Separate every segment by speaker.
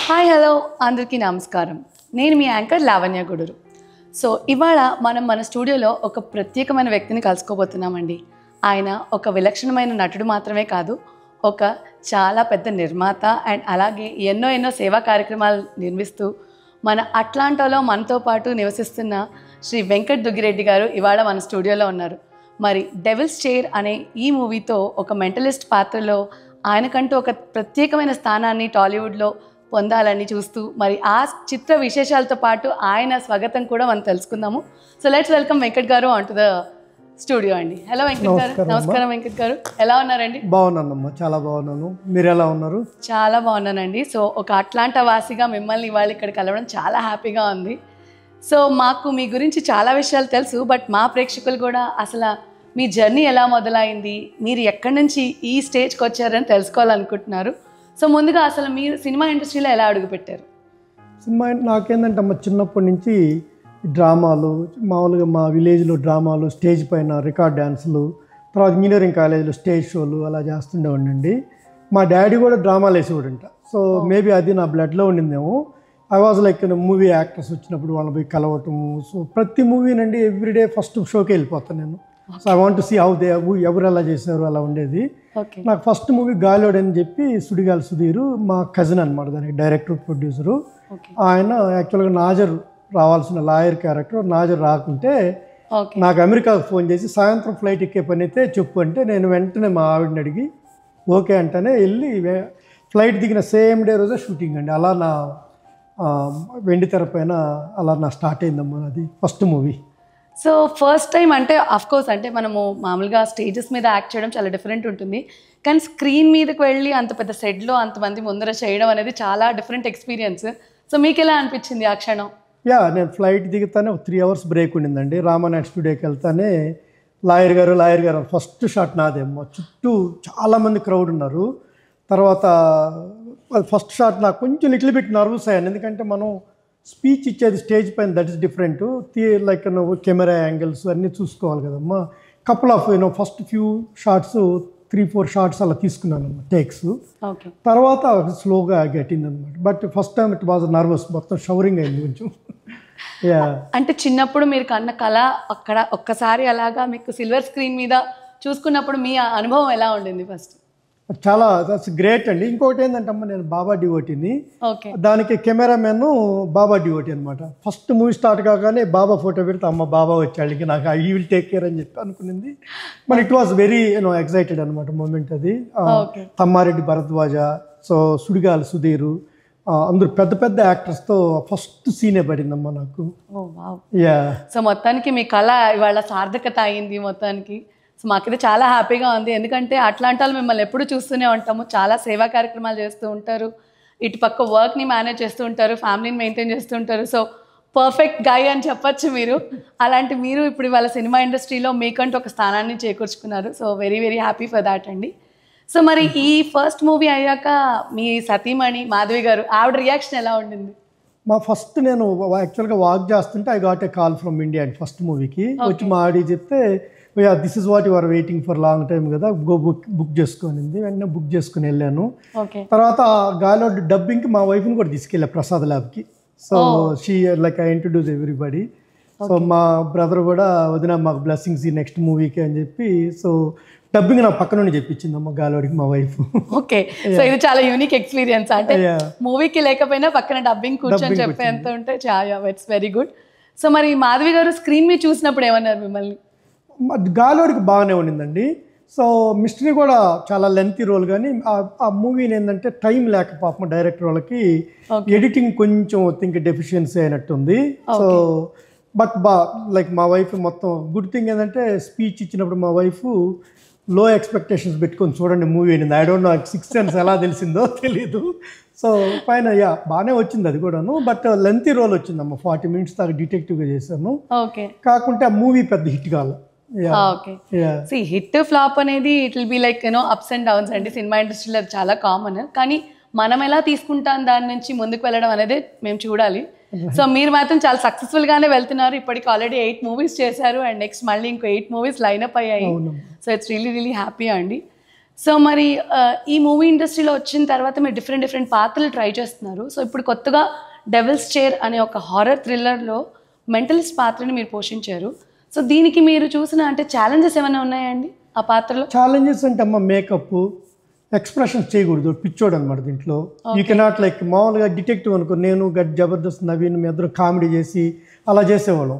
Speaker 1: Hi hello అందరికీ నమస్కారం. నేను మీ యాంకర్ లావణ్య గుడూరు. సో ఇవాళ మనం మన స్టూడియోలో ఒక ప్రత్యేకమైన వ్యక్తిని కలుసుకోబోతున్నామండి. ఆయన ఒక విలక్షణమైన నటుడు మాత్రమే కాదు, ఒక చాలా పెద్ద నిర్మాత అండ్ అలాగే ఎన్నో సేవా కార్యక్రమాలు నిర్మిస్తూ మన అట్లాంటాలో మనతో పాటు నివసిస్తున్న శ్రీ వెంకట్ దుగ్గిరెడ్డి గారు ఇవాళ మన స్టూడియోలో ఉన్నారు. మరి డెవిల్స్ చైర్ అనే ఈ మూవీతో ఒక మెంటలిస్ట్ పాత్రలో ఆయనకంటూ ఒక ప్రత్యేకమైన స్థానాన్ని టాలీవుడ్లో పొందాలని చూస్తూ మరి ఆ చిత్ర విశేషాలతో పాటు ఆయన స్వాగతం కూడా మనం తెలుసుకుందాము. సో లెట్స్ వెల్కమ్ వెంకట్ గారు ఆన్ టు ద స్టూడియో అండి. హలో వెంకట్ గారు. నమస్కారం వెంకట్ గారు, ఎలా ఉన్నారండి?
Speaker 2: బాగున్నానమ్మా, చాలా బాగున్నాను. మీరు ఎలా ఉన్నారు?
Speaker 1: చాలా బాగున్నానండి. సో ఒక అట్లాంటా వాసిగా మిమ్మల్ని ఇవాళ ఇక్కడ కలవడం చాలా హ్యాపీగా ఉంది. సో మాకు మీ గురించి చాలా విషయాలు తెలుసు, బట్ మా ప్రేక్షకులు కూడా అసలు మీ జర్నీ ఎలా మొదలైంది, మీరు ఎక్కడి నుంచి ఈ స్టేజ్కి వచ్చారని తెలుసుకోవాలనుకుంటున్నారు. సో ముందుగా అసలు మీరు సినిమా ఇండస్ట్రీలో ఎలా అడుగుపెట్టారు?
Speaker 2: సినిమా నాకేంటంటే అమ్మ చిన్నప్పటి నుంచి డ్రామాలు, మామూలుగా మా విలేజ్లో డ్రామాలు, స్టేజ్ పైన రికార్డ్ డ్యాన్సులు, తర్వాత ఇంజనీరింగ్ కాలేజీలో స్టేజ్ షోలు అలా చేస్తుండేవాడినండి. మా డాడీ కూడా డ్రామాలు వేసేవాడంట. సో మేబీ అది నా బ్లడ్లో ఉండిందేమో. I was like movie actors వచ్చినప్పుడు వాళ్ళని పోయి కలవటము. సో ప్రతి మూవీనండి ఎవ్రీడే ఫస్ట్ షోకి వెళ్ళిపోతాను నేను. So I want to see how they ఎవరు ఎలా చేశారు అలా ఉండేది. నాకు ఫస్ట్ మూవీ గాలోడ్ అని చెప్పి సుడిగాలి సుధీరు మా కజిన్ అనమాట, దానికి డైరెక్టర్ ప్రొడ్యూసరు. ఆయన యాక్చువల్గా నాజర్ రావాల్సిన లాయర్ క్యారెక్టర్, నాజర్ రాకుంటే నాకు అమెరికాకు ఫోన్ చేసి సాయంత్రం ఫ్లైట్ ఎక్కే పని అయితే చెప్పు అంటే నేను వెంటనే మా ఆవిడని అడిగి ఓకే అంటేనే వెళ్ళి ఫ్లైట్ దిగిన సేమ్ డే రోజే షూటింగ్ అండి. అలా నా వెండి తెర పైన అలా నా స్టార్ట్ అయిందమ్మా అది first movie.
Speaker 1: So first time అంటే అఫ్కోర్స్ అంటే మనము మామూలుగా స్టేజెస్ మీద యాక్ట్ చేయడం చాలా డిఫరెంట్ ఉంటుంది, కానీ స్క్రీన్ మీదకి వెళ్ళి అంత పెద్ద సెట్లో అంతమంది ముందర చేయడం అనేది చాలా డిఫరెంట్ ఎక్స్పీరియన్స్. సో మీకు ఎలా అనిపించింది ఆ క్షణం?
Speaker 2: నేను ఫ్లైట్ దిగుతానే 3 hours బ్రేక్ ఉండిందండి. రామానాయుడు స్టూడియోకి వెళ్తానే లాయర్ గారు ఫస్ట్ షాట్ నాదేమో. చుట్టూ చాలామంది క్రౌడ్ ఉన్నారు. తర్వాత ఫస్ట్ షాట్ నాకు కొంచెం లిటిల్ బిట్ నర్వస్ అయ్యాను, ఎందుకంటే మనం స్పీచ్ ఇచ్చేది స్టేజ్ పైన, దట్ ఈస్ డిఫరెంట్. లైక్ నువ్వు కెమెరా యాంగిల్స్ అన్నీ చూసుకోవాలి కదమ్మా. Couple of first few shorts 3-4 shorts అలా తీసుకున్నాను టేక్స్. తర్వాత స్లోగా గట్టింది అనమాట. But first time it was nervous, మొత్తం షవరింగ్ అయింది కొంచెం.
Speaker 1: అంటే చిన్నప్పుడు మీరు కన్న కళ అక్కడ ఒక్కసారి అలాగా మీకు సిల్వర్ స్క్రీన్ మీద చూసుకున్నప్పుడు మీ అనుభవం ఎలా ఉండింది? ఫస్ట్
Speaker 2: చాలా దట్స్ గ్రేట్ అండి. ఇంకోటి ఏంటంటే అమ్మ, నేను బాబా డివోటీని, దానికి కెమెరామెన్ బాబా డివోటీ అనమాట. ఫస్ట్ మూవీ స్టార్ట్ కాగానే బాబా ఫోటో పెడితే అమ్మ బాబా వచ్చాడికి నాకు ఐ విల్ టేక్ కేర్ అని చెప్పి అనుకునింది. మరి ఇట్ వాజ్ వెరీ ఎక్సైటెడ్ అనమాట మూమెంట్ అది. తమ్మారెడ్డి భరద్వాజ, సో సుడిగాలి సుధీరు, అందరూ పెద్ద పెద్ద యాక్టర్స్తో ఫస్ట్ సీనే పడిందమ్మా నాకు.
Speaker 1: సో మొత్తానికి మీ కళ ఇవాళ సార్థకత అయింది మొత్తానికి. సో మాకైతే చాలా హ్యాపీగా ఉంది, ఎందుకంటే అట్లాంటాలు మిమ్మల్ని ఎప్పుడు చూస్తూనే ఉంటాము. చాలా సేవా కార్యక్రమాలు చేస్తూ ఉంటారు, ఇటు పక్క వర్క్ని మేనేజ్ చేస్తూ ఉంటారు, ఫ్యామిలీని మెయింటైన్ చేస్తూ ఉంటారు. సో పర్ఫెక్ట్ గై అని చెప్పచ్చు మీరు. అలాంటి మీరు ఇప్పుడు ఇవాళ సినిమా ఇండస్ట్రీలో మీకంటూ ఒక స్థానాన్ని చేకూర్చుకున్నారు. So very happy for that అండి. సో మరి ఈ ఫస్ట్ మూవీ అయ్యాక మీ సతీమణి మాధవి గారు, ఆవిడ రియాక్షన్ ఎలా ఉండింది?
Speaker 2: ఫస్ట్ నేను యాక్చువల్గా వాక్ చేస్తుంటే I got a call from India and first మూవీకి వచ్చి మా ఆడి చెప్తే this is what you are waiting for long time కదా, గో బుక్ చేసుకునింది. వెంటనే బుక్ చేసుకుని వెళ్ళాను. తర్వాత గాలో డబ్బింగ్కి మా వైఫ్ని కూడా తీసుకెళ్ళా ప్రసాద్ ల్యాబ్కి. So she like I introduce everybody. So మా బ్రదర్ కూడా వదిన మాకు బ్లెస్సింగ్స్ ఈ నెక్స్ట్ మూవీకి అని చెప్పి, సో డబ్బింగ్ నా పక్క నుండి చెప్పించిందమ్మ గాలోడికి మా వైఫ్.
Speaker 1: ఓకే, సో ఇది చాలా యూనిక్ ఎక్స్పీరియన్స్. అంటే మూవీకి లేకపోయినా పక్కన డబ్బింగ్ కూర్చొని చెప్పేంత ఉంటే చాలా ఇట్స్ వెరీ గుడ్. సో మరి మాధవి గారు స్క్రీన్ మీద చూసినప్పుడు ఏమన్నారు మిమ్మల్ని?
Speaker 2: గాలోడికి బాగానే ఉండిందండి. సో మిస్టరీ కూడా చాలా లెంతీ రోల్, కానీ ఆ మూవీని ఏంటంటే టైం లేక పాపం డైరెక్టర్ వాళ్ళకి ఎడిటింగ్ కొంచెం థింక్ డెఫిషియన్సీ అయినట్టుంది. సో బట్ లైక్ మా వైఫ్ మొత్తం గుడ్ థింగ్ ఏంటంటే స్పీచ్ ఇచ్చినప్పుడు మా వైఫ్ లో ఎక్స్పెక్టేషన్స్ పెట్టుకొని చూడండి మూవీ అయింది. ఐ డోంట్ నో 6 cents ఎలా తెలిసిందో తెలీదు. సో పైన బాగానే వచ్చింది అది కూడాను. బట్ లెంతీ రోల్ వచ్చిందమ్మ, 40 minutes దాకా డిటెక్టివ్గా చేశాను. కాకుంటే ఆ మూవీ పెద్ద హిట్ కావాలి.
Speaker 1: హిట్ ఫ్లాప్ అనేది it will be like ups and downs అండి. సినిమా ఇండస్ట్రీలో అది చాలా కామన్, కానీ మనం ఎలా తీసుకుంటాం దాని నుంచి ముందుకు వెళ్ళడం అనేది మేము చూడాలి. సో మీరు మాత్రం చాలా సక్సెస్ఫుల్ గానే వెళ్తున్నారు. ఇప్పటికి ఆల్రెడీ 8 movies చేశారు అండ్ నెక్స్ట్ మళ్ళీ ఇంకో 8 movies లైనప్ అయ్యాయి. సో ఇట్స్ రియలీ హ్యాపీ అండి. సో మరి ఈ మూవీ ఇండస్ట్రీలో వచ్చిన తర్వాత మీరు డిఫరెంట్ పాత్రలు ట్రై చేస్తున్నారు. సో ఇప్పుడు కొత్తగా డెవిల్స్ చైర్ అనే ఒక హారర్ థ్రిల్లర్లో మెంటలిస్ట్ పాత్రని మీరు పోషించారు. సో దీనికి మీరు చూసిన అంటే ఛాలెంజెస్ ఏమైనా ఉన్నాయండి ఆ పాత్రలో?
Speaker 2: ఛాలెంజెస్ అంటే అమ్మ మేకప్, ఎక్స్ప్రెషన్స్ చేయకూడదు, పిచ్చోడు అనమాట దీంట్లో. యూ కెనాట్ లైక్ మామూలుగా డిటెక్టివ్ అనుకో, నేను జబర్దస్త్ నవీన్ మీ ఇద్దరు కామెడీ చేసి అలా చేసేవాళ్ళం.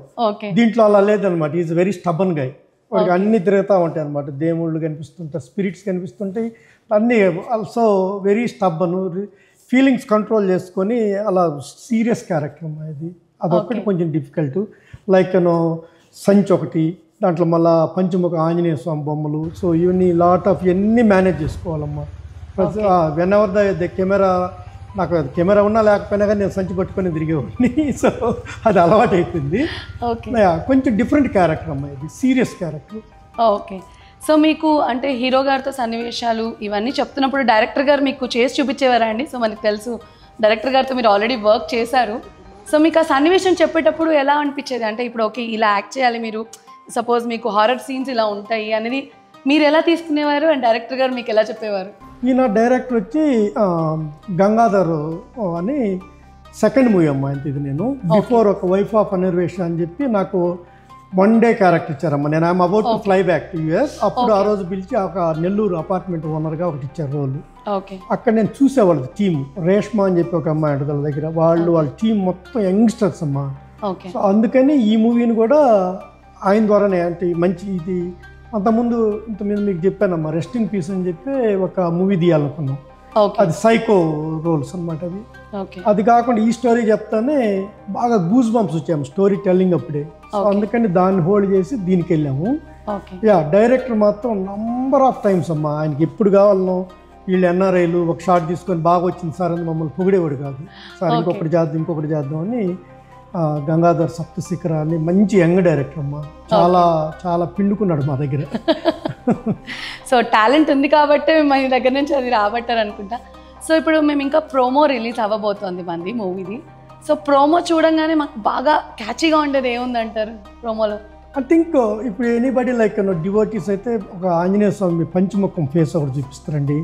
Speaker 2: దీంట్లో అలా లేదనమాట. ఈజ్ వెరీ స్టబన్ గై. వాడికి అన్నీ తిరుగుతూ ఉంటాయి అనమాట. దేవుళ్ళు కనిపిస్తుంటాయి, స్పిరిట్స్ కనిపిస్తుంటాయి, అన్నీ. ఆల్సో వెరీ స్టబ్బను, ఫీలింగ్స్ కంట్రోల్ చేసుకొని అలా సీరియస్ క్యారెక్టర్ అమ్మా ఇది. అదొక్కటి కొంచెం డిఫికల్ట్. లైక్ సంచి ఒకటి, దాంట్లో మళ్ళీ పంచముఖ ఆంజనేయ స్వామి బొమ్మలు. సో ఇవన్నీ లాట్ ఆఫ్ ఇవన్నీ మేనేజ్ చేసుకోవాలమ్మా. వెన్ ఎవర్ ద కెమెరా, నాకు కెమెరా ఉన్నా లేకపోయినా కానీ నేను సంచి పట్టుకొని తిరిగేవాడిని. సో అది అలవాటు అయిపోయింది. కొంచెం డిఫరెంట్ క్యారెక్టర్ అమ్మా ఇది, సీరియస్ క్యారెక్టర్.
Speaker 1: ఓకే. సో మీకు అంటే హీరో గారితో సన్నివేశాలు ఇవన్నీ చెప్తున్నప్పుడు డైరెక్టర్ గారు మీకు చేసి చూపించేవారా అండి? సో మనకు తెలుసు డైరెక్టర్ గారితో మీరు ఆల్రెడీ వర్క్ చేశారు. సో మీకు ఆ సన్నివేశం చెప్పేటప్పుడు ఎలా అనిపించేది? అంటే ఇప్పుడు ఓకే ఇలా యాక్ట్ చేయాలి మీరు, సపోజ్ మీకు హారర్ సీన్స్ ఇలా ఉంటాయి అనేది మీరు ఎలా తీసుకునేవారు అండ్ డైరెక్టర్ గారు మీకు ఎలా చెప్పేవారు?
Speaker 2: ఈయన డైరెక్టర్ వచ్చి గంగాధర్ అని సెకండ్ మూవీ అమ్మా ఇది. నేను బిఫోర్ ఒక వైఫ్ ఆఫ్ అనిర్వేష అని చెప్పి నాకు 1 day క్యారెక్టర్ ఇచ్చారమ్మా. నేను I'm about to fly back to US. అప్పుడు ఆ రోజు పిలిచి ఒక నెల్లూరు అపార్ట్మెంట్ ఓనర్గా ఒకటి ఇచ్చారు రోల్. అక్కడ నేను చూసేవాళ్ళు టీమ్, రేష్మా అని చెప్పి ఒక అమ్మాయి ఉంటుంది దగ్గర, వాళ్ళ టీం మొత్తం యంగ్స్టర్స్ అమ్మా. సో అందుకని ఈ మూవీని కూడా ఆయన ద్వారానే, అంటే మంచి ఇది అంతకుముందు ఇంతకుముందు మీకు చెప్పానమ్మా, రెస్ట్ ఇన్ పీస్ అని చెప్పి ఒక మూవీ తీయాలనుకున్నాం. అది సైకో రోల్స్ అనమాట అది. అది కాకుండా ఈ స్టోరీ చెప్తానే బాగా గూస్ బంప్స్ వచ్చాము స్టోరీ టెల్లింగ్ అప్పుడే. అందుకని దాన్ని హోల్డ్ చేసి దీనికి వెళ్ళాము. డైరెక్టర్ మాత్రం నంబర్ ఆఫ్ టైమ్స్ అమ్మా, ఆయనకి ఎప్పుడు కావాలనో వీళ్ళు ఎన్ఆర్ఐలు ఒక షాట్ తీసుకొని బాగా వచ్చింది సార్ అని మమ్మల్ని పొగిడేవాడు కాదు. సార్ ఇంకొకటి చేద్దాం అని. గంగాధర్ సప్తశిఖర అని మంచి యంగ్ డైరెక్టర్ అమ్మా, చాలా చాలా పిండుకున్నాడు మా దగ్గర.
Speaker 1: సో టాలెంట్ ఉంది కాబట్టి మన దగ్గర నుంచి అది రాబట్టారు అనుకుంటా. సో ఇప్పుడు మేము ఇంకా ప్రోమో రిలీజ్ అవ్వబోతోంది మంది మూవీది. సో ప్రోమో చూడంగానే మాకు బాగా క్యాచీగా ఉండేది ఏముందంటారు ప్రోమోలో?
Speaker 2: ఐ థింక్ ఇప్పుడు ఎనీబడి లైక్ డివోటీస్ అయితే ఒక ఆంజనేయ స్వామి పంచముఖం ఫేస్ ఒకటి చూపిస్తారండి.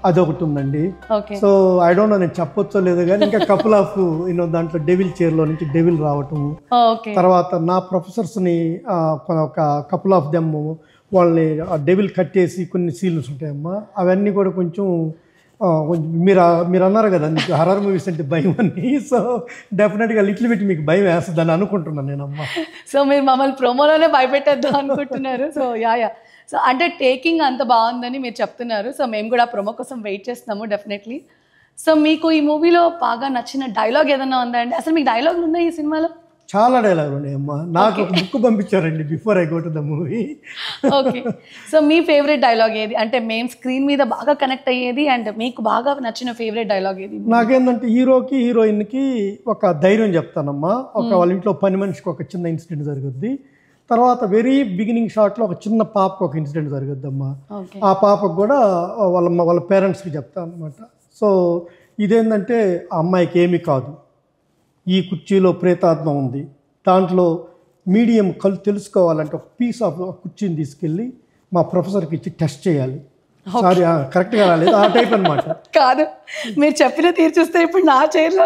Speaker 2: అదొకటి ఉందండి. సో ఐ డోంట్ నో నేను చెప్పొచ్చో లేదో కానీ ఇంకా కపుల్ ఆఫ్ దాంట్లో డెవిల్ చైర్ లో నుంచి డెవిల్ రావటము, తర్వాత నా ప్రొఫెసర్స్ ని ఒక కపుల్ ఆఫ్ దెమ్ వాళ్ళని డెవిల్ కట్టేసి కొన్ని సీన్స్ ఉంటాయమ్మా. అవన్నీ కూడా కొంచెం మీరు అన్నారు కదా మీకు హర్రర్ మూవీస్ అంటే భయం అని. సో డెఫినెట్గా లిటిల్ బిట్ మీకు భయం వేస్తుందని అనుకుంటున్నాను నేనమ్మా.
Speaker 1: సో మీరు మమ్మల్ని ప్రోమోలోనే భయపెట్టేద్దాం అనుకుంటున్నారు. సో సో అంటే టేకింగ్ అంత బాగుందని మీరు చెప్తున్నారు. సో మేము కూడా ప్రోమో కోసం వెయిట్ చేస్తున్నాము డెఫినెట్లీ. సో మీకు ఈ మూవీలో బాగా నచ్చిన డైలాగ్ ఏదైనా ఉందా అండి? అసలు మీకు డైలాగులు ఉన్నాయి ఈ సినిమాలో?
Speaker 2: చాలా డైలాగులు ఉన్నాయమ్మా. నాకు ఒక బుక్ పంపించారండి before I go to the movie.
Speaker 1: Okay. So me favourite dialogue ఏది? అంటే మేము స్క్రీన్ మీద బాగా కనెక్ట్ అయ్యేది అండ్ మీకు బాగా నచ్చిన ఫేవరెట్ డైలాగ్ ఏది?
Speaker 2: నాకేంటంటే హీరోకి హీరోయిన్కి ఒక ధైర్యం చెప్తానమ్మా. వాళ్ళ ఇంట్లో పని మనిషికి ఒక చిన్న ఇన్సిడెంట్ జరుగుద్ది. తర్వాత వెరీ బిగినింగ్ షాట్లో ఒక చిన్న పాపకు ఒక ఇన్సిడెంట్ జరుగుద్దమ్మా. ఆ పాపకు కూడా వాళ్ళ పేరెంట్స్కి చెప్తాను అనమాట. సో ఇదేంటంటే ఆ అమ్మాయికి ఏమీ కాదు, ఈ కుర్చీలో ప్రేతాత్మ ఉంది, దాంట్లో మీడియం కళ్ళు తెలుసుకోవాలంటే ఒక పీస్ ఆఫ్ కుర్చీని తీసుకెళ్ళి మా ప్రొఫెసర్కి ఇచ్చి టెస్ట్ చేయాలి. సారీ కరెక్ట్గా రాలేదు, ఆ టైప్ అనమాట.
Speaker 1: కాదు, మీరు చెప్పిన తీరు చూస్తే ఇప్పుడు నా చైర్లో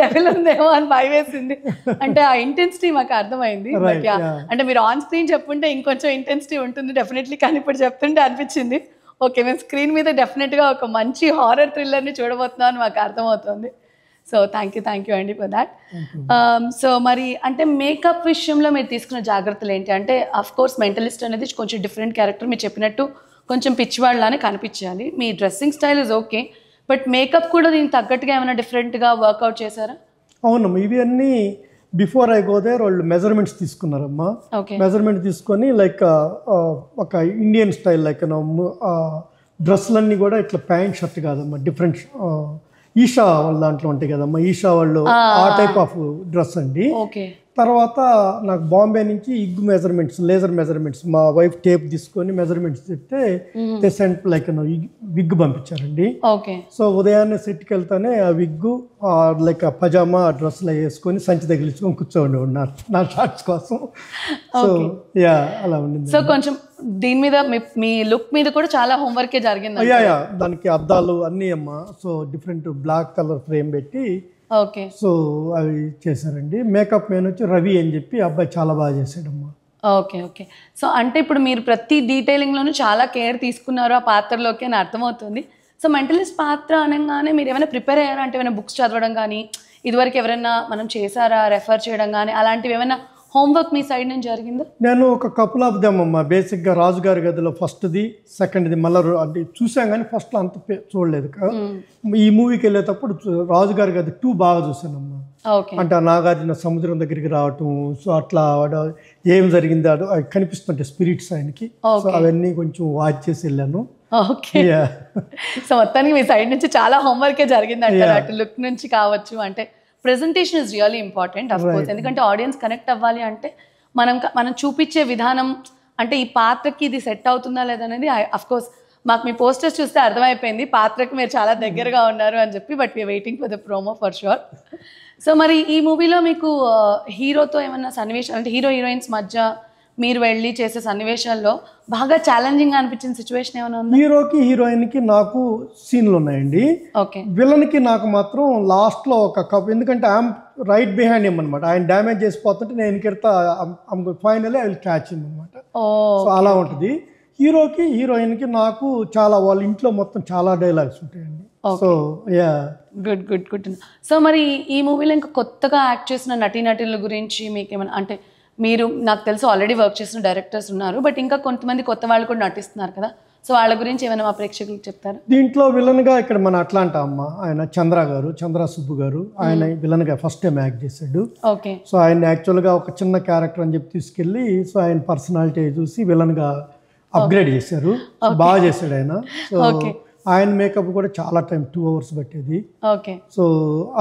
Speaker 1: డెవిల్ ఉందేమో అని భయం వేసింది. అంటే ఆ ఇంటెన్సిటీ మాకు అర్థమైంది. అంటే మీరు ఆన్ స్క్రీన్ చెప్పుంటే ఇంకొంచెం ఇంటెన్సిటీ ఉంటుంది డెఫినెట్లీ, కానీ ఇప్పుడు చెప్తుంటే అనిపించింది ఓకే మేము స్క్రీన్ మీద డెఫినెట్గా ఒక మంచి హారర్ థ్రిల్లర్ని చూడబోతున్నాం అని మాకు అర్థమవుతుంది. సో థ్యాంక్ యూ అండి ఫర్ దాట్. సో మరి అంటే మేకప్ విషయంలో మీరు తీసుకున్న జాగ్రత్తలు ఏంటి? అంటే అఫ్ కోర్స్ మెంటలిస్ట్ అనేది కొంచెం డిఫరెంట్ క్యారెక్టర్, మీరు చెప్పినట్టు కొంచెం పిచ్చివాళ్ళలానే కనిపించాలి. మీ dressing style is okay, but makeup కూడా దీనికి తగ్గట్టుగా ఏమైనా డిఫరెంట్గా వర్కౌట్ చేశారా?
Speaker 2: అవునమ్మా, ఇవి అన్నీ బిఫోర్ ఐ గో దేర్ వాళ్ళు మెజర్మెంట్స్ తీసుకున్నారమ్మా. మెజర్మెంట్ తీసుకొని లైక్ ఒక ఇండియన్ స్టైల్ లైక్ డ్రెస్సులన్నీ కూడా ఇట్లా ప్యాంట్ షర్ట్ కాదమ్మా, డిఫరెంట్ ఈషా వాళ్ళ దాంట్లో ఉంటాయి కదమ్మా, ఈషా వాళ్ళు ఆ టైప్ ఆఫ్ డ్రెస్ అండి. తర్వాత నాకు బాంబే నుంచి ఇగ్గు మెజర్మెంట్స్, లేజర్ మెజర్మెంట్స్, మా వైఫ్ టేప్ తీసుకొని మెజర్మెంట్స్ చెప్తే దే సెంట్ లైక్ విగ్ పంపించారండి.
Speaker 1: ఓకే.
Speaker 2: సో ఉదయాన్నే సెట్కి వెళ్తానే ఆ విగ్గు లైక్ ఆ పజామా డ్రెస్లో వేసుకొని సంచి తగిలించుకొని కూర్చోండి నా షార్ట్స్ కోసం. సో యా అలా ఉండింది.
Speaker 1: సో కొంచెం దీని మీద మీ లుక్ మీద కూడా చాలా హోంవర్కే జరిగింది.
Speaker 2: యా దానికి అద్దాలు అన్నీ అమ్మా. So different black colour frame పెట్టి
Speaker 1: ఓకే.
Speaker 2: సో అవి చేశారండి. మేకప్ మ్యాన్ వచ్చి రవి అని చెప్పి అబ్బాయి చాలా బాగా చేశాడమ్మా.
Speaker 1: ఓకే. ఓకే. సో అంటే ఇప్పుడు మీరు ప్రతి డీటెయిలింగ్లోనూ చాలా కేర్ తీసుకున్నారు ఆ పాత్రలోకి అని అర్థమవుతుంది. సో మెంటలిస్ట్ పాత్ర అనగానే మీరు ఏమైనా ప్రిపేర్ అయ్యారా? అంటే ఏమైనా బుక్స్ చదవడం కానీ, ఇదివరకు ఎవరైనా మనం చేశారా రెఫర్ చేయడం కానీ, అలాంటివి ఏమైనా హోంవర్క్ మీ సైడ్ నుంచి జరిగిందా?
Speaker 2: నేను ఒక కపుల్ ఆఫ్ దెమ్ అమ్మా. బేసిక్గా రాజుగారి గదిలో ఫస్ట్ది, సెకండ్ది మళ్ళీ అంటే చూసాం కానీ ఫస్ట్లో అంత చూడలేదు. ఈ మూవీకి వెళ్ళేటప్పుడు రాజుగారి గది 2 బాగా చూసానమ్మా. అంటే ఆ నాగార్జున సముద్రం దగ్గరికి రావటం, సో అట్లా ఏం జరిగింది అవి కనిపిస్తుంటాయి స్పిరిట్స్ ఆయనకి. సో అవన్నీ కొంచెం వాచ్ చేసి వెళ్ళాను.
Speaker 1: ఓకే. సో మొత్తానికి మీ సైడ్ నుంచి చాలా హోంవర్కే జరిగింది అంటారు. అటు లుక్ నుంచి కావచ్చు, అంటే presentation is really important of course. ఎందుకంటే ఆడియన్స్ కనెక్ట్ అవ్వాలి అంటే మనం చూపించే విధానం, అంటే ఈ పాత్రకి ఇది సెట్ అవుతుందా లేదనేది అఫ్ కోర్స్ మాకు మీ పోస్టర్స్ చూస్తే అర్థమైపోయింది పాత్రకి మీరు చాలా దగ్గరగా ఉన్నారు అని చెప్పి. But we are waiting for the promo for sure. So మరి ఈ మూవీలో మీకు హీరోతో ఏమన్నా సన్నివేశాలు, అంటే హీరో హీరోయిన్స్ మధ్య మీరు వెళ్ళి చేసే సన్నివేశాల్లో బాగా ఛాలెంజింగ్ అనిపించిన సిచ్యువేషన్ ఏమైనా ఉందా?
Speaker 2: హీరోకి హీరోయిన్కి నాకు సీన్లు ఉన్నాయండి.
Speaker 1: ఓకే.
Speaker 2: విలన్కి నాకు మాత్రం లాస్ట్లో ఒక కప్, ఎందుకంటే ఐఎమ్ రైట్ బిహైండ్ హిమ్ అనమాట. ఆయన డ్యామేజ్ చేసిపోతుంటే నేను కెడతా finally I will catch him అనమాట. సో అలా ఉంటుంది. హీరోకి హీరోయిన్కి నాకు చాలా, వాళ్ళ ఇంట్లో మొత్తం చాలా డైలాగ్స్ ఉంటాయండి. So yeah
Speaker 1: good good good. So మరి ఈ మూవీలో ఇంకా కొత్తగా యాక్ట్ చేసిన నటీనటుల గురించి మీకు ఏమైనా, అంటే మీరు నాకు తెలుసు ఆల్రెడీ వర్క్ చేసిన డైరెక్టర్స్ ఉన్నారు, బట్ ఇంకా కొంతమంది కొత్త వాళ్ళు కూడా నటిస్తున్నారు కదా, సో వాళ్ళ గురించి ఏమైనా మా ప్రేక్షకులకు చెప్తారా?
Speaker 2: దీంట్లో విలన్గా ఇక్కడ మన అట్లాంటా అమ్మ ఆయన చంద్ర సుబ్బు గారు, ఆయన విలన్గా ఫస్ట్ టైం యాక్ట్ చేశాడు.
Speaker 1: ఓకే.
Speaker 2: సో ఆయన యాక్చువల్గా ఒక చిన్న క్యారెక్టర్ అని చెప్పి తీసుకెళ్ళి, సో ఆయన పర్సనాలిటీ చూసి విలన్గా అప్గ్రేడ్ చేశారు. బాగా చేశాడు ఆయన. సో ఆయన మేకప్ కూడా చాలా టైం 2 hours పట్టేది.
Speaker 1: ఓకే.
Speaker 2: సో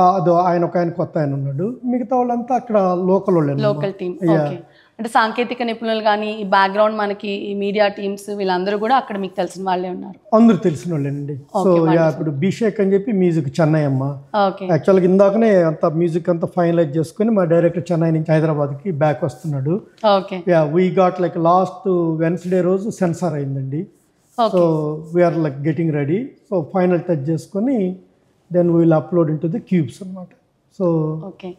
Speaker 2: అదో ఆయన కొత్త ఆయన ఉన్నాడు, మిగతా వాళ్ళంతా అక్కడ లోకల్
Speaker 1: టీమ్. ఓకే. అంటే సాంకేతిక నిపుణులు కానీ ఈ బ్యాక్గ్రౌండ్ మనకి ఈ మీడియా టీమ్స్ వీళ్ళందరూ కూడా అక్కడ మీకు తెలిసిన వాళ్ళే ఉన్నారు?
Speaker 2: అందరూ తెలిసిన వాళ్ళేనండి. సో ఇప్పుడు బిషేక్ అని చెప్పి మ్యూజిక్ చెన్నై అమ్మ. యాక్చువల్గా ఇందాకనే అంత మ్యూజిక్ అంతా ఫైనలైజ్ చేసుకుని మా డైరెక్టర్ చెన్నై నుంచి హైదరాబాద్కి బ్యాక్ వస్తున్నాడు.
Speaker 1: Okay.
Speaker 2: We got like last Wednesday రోజు సెన్సార్ అయిందండి. So we're like getting ready. So final touch చేసుకొని then we will upload into the cubes అనమాట. So
Speaker 1: okay.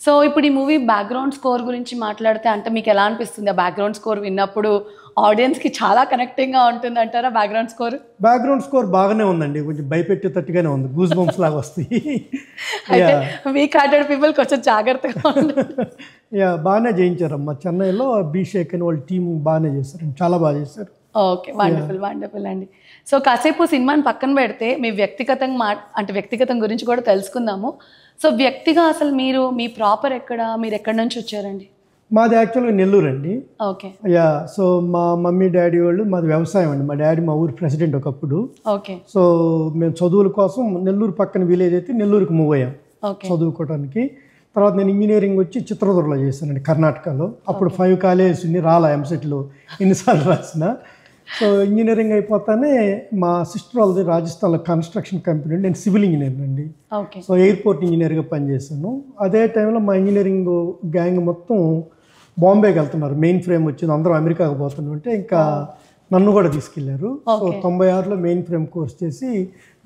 Speaker 1: సో ఇప్పుడు ఈ మూవీ బ్యాక్గ్రౌండ్ స్కోర్ గురించి మాట్లాడితే, అంటే మీకు ఎలా అనిపిస్తుంది ఆ బ్యాక్గ్రౌండ్ స్కోర్ విన్నప్పుడు? ఆడియన్స్కి చాలా కనెక్టింగ్గా ఉంటుంది అంటారా బ్యాక్గ్రౌండ్ స్కోర్?
Speaker 2: బ్యాక్గ్రౌండ్ స్కోర్ బాగానే ఉందండి, కొంచెం భయపెట్టేటట్టుగానే ఉంది, గూస్ బంప్స్ లాగా వస్తాయి.
Speaker 1: అయితే వీక్ హార్టెడ్ పీపుల్ కొంచెం జాగ్రత్తగా ఉంటుంది.
Speaker 2: బాగానే చేయించారమ్మా చెన్నైలో. బిషేక్ అని వాళ్ళ టీం బాగానే చేశారు, చాలా బాగా చేశారు.
Speaker 1: ఓకే. వండర్ఫుల్ వండర్ఫుల్ అండి. సో కాసేపు సినిమాని పక్కన పెడితే మీ వ్యక్తిగతం గురించి కూడా తెలుసుకుందాము. సో వ్యక్తిగా అసలు మీ ప్రాపర్ ఎక్కడ, మీరు ఎక్కడి నుంచి వచ్చారండి?
Speaker 2: మాది యాక్చువల్గా నెల్లూరు అండి.
Speaker 1: ఓకే.
Speaker 2: సో మా మమ్మీ డాడీ వాళ్ళు, మాది వ్యవసాయం అండి. మా డాడీ మా ఊరు ప్రెసిడెంట్ ఒకప్పుడు.
Speaker 1: ఓకే.
Speaker 2: సో మేము చదువుల కోసం నెల్లూరు పక్కన విలేజ్ అయితే నెల్లూరుకి మూవ్ అయ్యాం చదువుకోవడానికి. తర్వాత నేను ఇంజనీరింగ్ వచ్చి చిత్రదుర్గలో చేశానండి, కర్ణాటకలో. అప్పుడు 5 కాలేజెస్ ఉంది, రాలా ఎంసెట్లో ఎన్నిసార్లు రాసిన. సో ఇంజనీరింగ్ అయిపోతానే మా సిస్టర్ వాళ్ళది రాజస్థాన్లో కన్స్ట్రక్షన్ కంపెనీ, నేను సివిల్ ఇంజనీర్ అండి. సో ఎయిర్పోర్ట్ ఇంజనీర్గా పనిచేశాను. అదే టైంలో మా ఇంజనీరింగ్ గ్యాంగ్ మొత్తం బాంబేకి వెళ్తున్నారు, మెయిన్ ఫ్రేమ్ వచ్చింది, అందరూ అమెరికాకి పోతుంటే ఇంకా నన్ను కూడా తీసుకెళ్లారు. సో 96లో మెయిన్ ఫ్రేమ్ కోర్స్ చేసి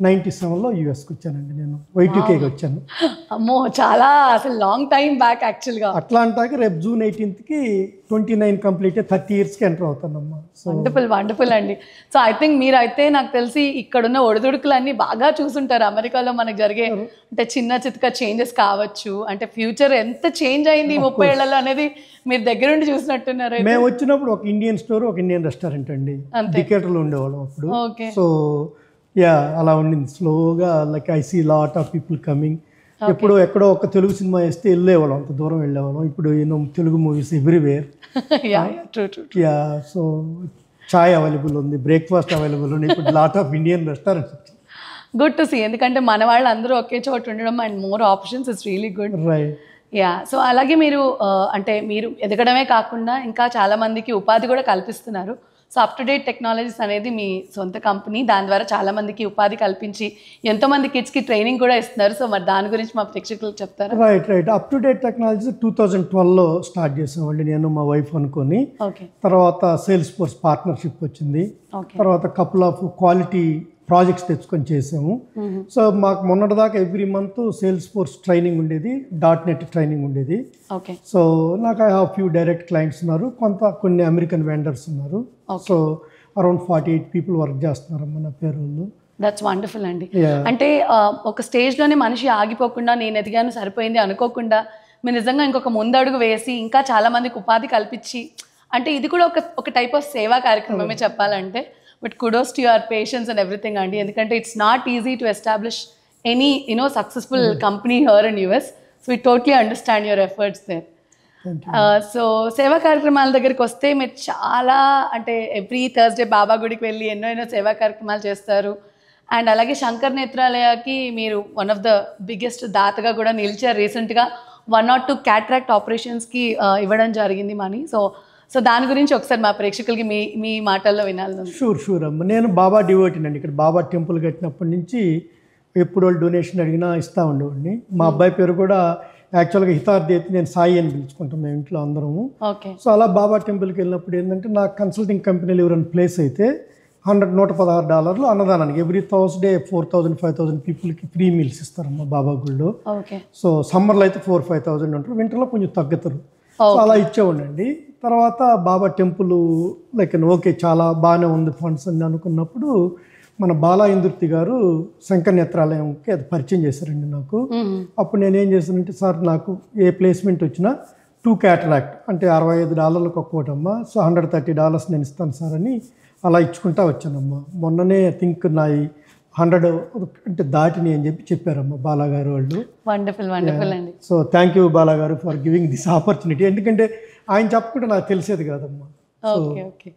Speaker 2: 97లో యూఎస్కి వచ్చానండి. నేను Y2Kకి వచ్చాను.
Speaker 1: అమ్మో, చాలా అసలు లాంగ్ టైం బ్యాక్ యాక్చువల్గా.
Speaker 2: అట్లాంటాకి రేపు June 18కి 29 కంప్లీట్ 30 yearsకి ఎంటర్ అవుతానమ్మా.
Speaker 1: వండర్ఫుల్ అండి. సో ఐ థింక్ మీరు అయితే నాకు తెలిసి ఇక్కడున్న ఒడిదుడుకులన్నీ బాగా చూసుంటారు. అమెరికాలో మనకు జరిగే అంటే చిన్న చితక చేంజెస్ కావచ్చు, అంటే ఫ్యూచర్ ఎంత చేంజ్ అయింది 30 ఏళ్లలో అనేది మీరు దగ్గరుండి చూసినట్టున్నారు.
Speaker 2: మేము వచ్చినప్పుడు ఒక ఇండియన్ స్టోర్, ఒక ఇండియన్ రెస్టారెంట్ అండి, డికేటర్లో ఉండేవాళ్ళం అప్పుడు. సో అలా ఉండింది. స్లోగా like I see lot of people coming. ఎక్కడో ఒక తెలుగు సినిమా వేస్తే వెళ్ళేవాళ్ళం, అంత దూరం వెళ్ళేవాళ్ళం. ఇప్పుడు Telugu movies everywhere. So chai available ఉంది, బ్రేక్ఫాస్ట్ అవైలబుల్ ఉంది, ఇప్పుడు lot of Indian restaurants.
Speaker 1: Good to see, ఎందుకంటే మన వాళ్ళు అందరూ ఒకే చోట ఉండడం and more options is really good.
Speaker 2: Right.
Speaker 1: Yeah, so అలాగే మీరు అంటే మీరు ఎదగడమే కాకుండా ఇంకా చాలా మందికి ఉపాధి కూడా కల్పిస్తున్నారు. So up to date technologies అనేది మీ సొంత కంపెనీ, దాని ద్వారా చాలా మందికి ఉపాధి కల్పించి ఎంతోమంది కిడ్స్కి ట్రైనింగ్ కూడా ఇస్తున్నారు. సో మరి దాని గురించి మా ప్రేక్షకులకు చెప్తారా?
Speaker 2: Right. Up to date technology 2012లో స్టార్ట్ చేసామండి, నేను మా వైఫ్ అనుకొని.
Speaker 1: ఓకే.
Speaker 2: తర్వాత సేల్స్ ఫోర్స్ పార్ట్నర్షిప్ వచ్చింది.
Speaker 1: ఓకే.
Speaker 2: తర్వాత కపుల్ ఆఫ్ క్వాలిటీ ప్రాజెక్ట్స్ తెచ్చుకొని చేసాము. సో మాకు మొన్నటిదాకా every month Salesforce training ఉండేది, .NET ట్రైనింగ్ ఉండేది.
Speaker 1: ఓకే.
Speaker 2: సో నాకు I have few direct clients ఉన్నారు, కొన్ని అమెరికన్ వెండర్స్ ఉన్నారు. సో అరౌండ్ 48 పీపుల్ వర్క్ చేస్తున్నారమ్మా నా పేరోళ్ళు.
Speaker 1: దట్స్ వండర్ఫుల్ అండి. అంటే ఒక స్టేజ్లోనే మనిషి ఆగిపోకుండా నేను ఎదిగాను సరిపోయింది అనుకోకుండా మీరు నిజంగా ఇంకొక ముందడుగు వేసి ఇంకా చాలా మందికి ఉపాధి కల్పించి, అంటే ఇది కూడా ఒక టైప్ ఆఫ్ సేవా కార్యక్రమమే చెప్పాలంటే. But kudos to your patience and everything అండి, ఎందుకంటే it's not easy to establish any successful company here in US. So we totally understand your efforts there. So సేవా కార్యక్రమాల దగ్గరికి వస్తే మీరు చాలా అంటే ఎవ్రీ థర్స్డే బాబా గుడికి వెళ్ళి ఎన్నో సేవా కార్యక్రమాలు చేస్తారు. అండ్ అలాగే శంకర్ నేత్రాలయకి మీరు వన్ ఆఫ్ ద బిగ్గెస్ట్ దాతగా కూడా నిలిచారు. రీసెంట్గా 1 or 2 క్యాట్రాక్ట్ ఆపరేషన్స్కి ఇవ్వడం జరిగింది మనీ. సో దాని గురించి ఒకసారి మా ప్రేక్షకులకి మీ మాటల్లో వినాలి.
Speaker 2: షూర్ అమ్మ. నేను బాబా డివోటీని అండి. ఇక్కడ బాబా టెంపుల్ కట్టినప్పటి నుంచి ఎప్పుడు వాళ్ళు డొనేషన్ అడిగినా ఇస్తూ ఉండేవాడిని. మా అబ్బాయి పేరు కూడా యాక్చువల్గా హితార్థి అయితే నేను సాయి అని పిలుచుకుంటాం మేము ఇంట్లో అందరము.
Speaker 1: ఓకే.
Speaker 2: సో అలా బాబా టెంపుల్కి వెళ్ళినప్పుడు ఏంటంటే నా కన్సల్టింగ్ కంపెనీలు ఎవరైనా ప్లేస్ అయితే $116 అన్నదానానికి ఎవ్రీ థర్స్డే 4,000 5,000 పీపుల్కి ఫ్రీ మీల్స్ ఇస్తారమ్మా బాబా గుళ్ళో.
Speaker 1: ఓకే.
Speaker 2: సో సమ్మర్లో అయితే 4,000-5,000 ఉంటారు, వింటర్లో కొంచెం తగ్గుతారు. సో అలా ఇచ్చేవాడండి. తర్వాత బాబా టెంపుల్ ఓకే చాలా బాగానే ఉంది ఫండ్స్ అని అనుకున్నప్పుడు మన బాలా ఇందుర్తి గారు శంకర్ నేత్రాలయంకి అది పరిచయం చేశారండి నాకు. అప్పుడు నేనేం చేశానంటే, సార్ నాకు ఏ ప్లేస్మెంట్ వచ్చినా 2 క్యాటరాక్ట్ అంటే $65 ఒక్కోటమ్మా, సో $130 నేను ఇస్తాను సార్ అని అలా ఇచ్చుకుంటా వచ్చానమ్మా. మొన్ననే ఐ థింక్ నా 100 అంటే దాటిని అని చెప్పారమ్మా బాలా గారు వాళ్ళు.
Speaker 1: వండర్ఫుల్ అండి.
Speaker 2: సో థ్యాంక్ యూ బాలా గారు ఫర్ గివింగ్ దిస్ ఆపర్చునిటీ. ఎందుకంటే ఆయన చెప్పకుండా నాకు తెలిసేది కాదమ్మా.
Speaker 1: Okay.